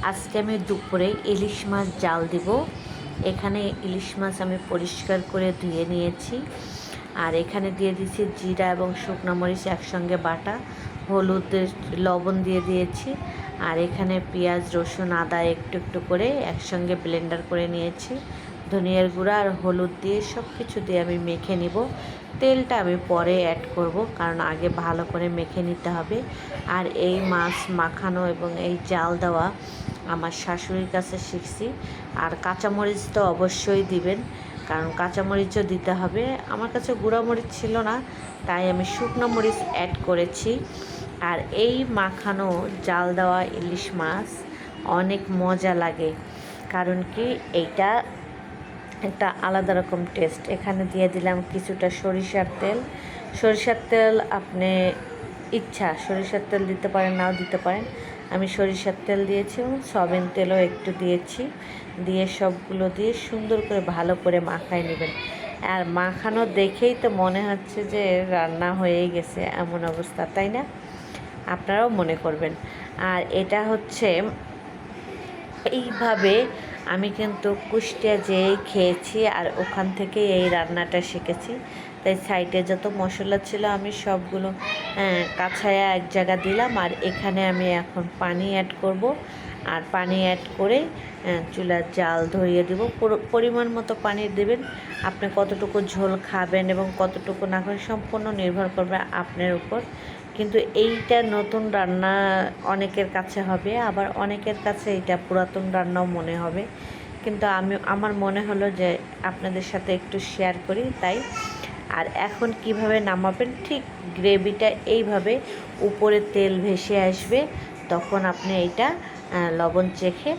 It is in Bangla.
আজকে আমি দুপুরে ইলিশ মাছ জাল দিব। এখানে ইলিশ মাছ আমি পরিষ্কার করে ধুয়ে নিয়েছি। আর এখানে দিয়ে দিয়েছি জিরা এবং শুকনো মরিচ একসঙ্গে বাটা, হলুদের লবণ দিয়ে দিয়েছি। আর এখানে পেঁয়াজ রসুন আদা একটু একটু করে একসঙ্গে ব্লেন্ডার করে নিয়েছি। ধনিয়ার গুঁড়া আর হলুদ দিয়ে সব কিছু দিয়ে আমি মেখে নিব। তেলটা আমি পরে অ্যাড করব, কারণ আগে ভালো করে মেখে নিতে হবে। আর এই মাছ মাখানো এবং এই জাল দেওয়া আমার শাশুড়ির কাছে শিখছি। আর কাঁচামরিচ তো অবশ্যই দিবেন, কারণ কাঁচামরিচও দিতে হবে। আমার কাছে গুঁড়া মরিচ ছিল না, তাই আমি শুকনো মরিচ অ্যাড করেছি। আর এই মাখানো জাল দেওয়া ইলিশ মাছ অনেক মজা লাগে, কারণ কি এইটা একটা আলাদা রকম টেস্ট। এখানে দিয়ে দিলাম কিছুটা সরিষার তেল। সরিষার তেল আপনি ইচ্ছা সরিষার তেল দিতে পারেন, নাও দিতে পারেন। আমি সরিষার তেল দিয়েছি এবং সয়াবিন তেলও একটু দিয়েছি। দিয়ে সবগুলো দিয়ে সুন্দর করে ভালো করে মাখায় নেবেন। আর মাখানো দেখেই তো মনে হচ্ছে যে রান্না হয়েই গেছে, এমন অবস্থা, তাই না? আপনারাও মনে করবেন। আর এটা হচ্ছে এইভাবে আমি কিন্তু কুষ্টিয়া যেয়েই খেয়েছি, আর ওখান থেকে এই রান্নাটা শিখেছি। তাই সাইডে যত মশলা ছিল আমি সবগুলো কাছায়া এক জায়গা দিলাম। আর এখানে আমি এখন পানি অ্যাড করব। আর পানি অ্যাড করে চুলার জাল ধরিয়ে দেব। পরিমাণ মতো পানি দেবেন। আপনি কতটুকু ঝোল খাবেন এবং কতটুকু না খাবেন সম্পূর্ণ নির্ভর করবে আপনার উপর। কিন্তু এইটা নতুন রান্না অনেকের কাছে হবে, আবার অনেকের কাছে এইটা পুরাতন রান্নাও মনে হবে। কিন্তু আমার মনে হলো যে আপনাদের সাথে একটু শেয়ার করি, তাই। আর এখন কিভাবে নামাবেন, ঠিক গ্রেভিটা এইভাবে উপরে তেল ভেসে আসবে, তখন আপনি এইটা লবণ চেখে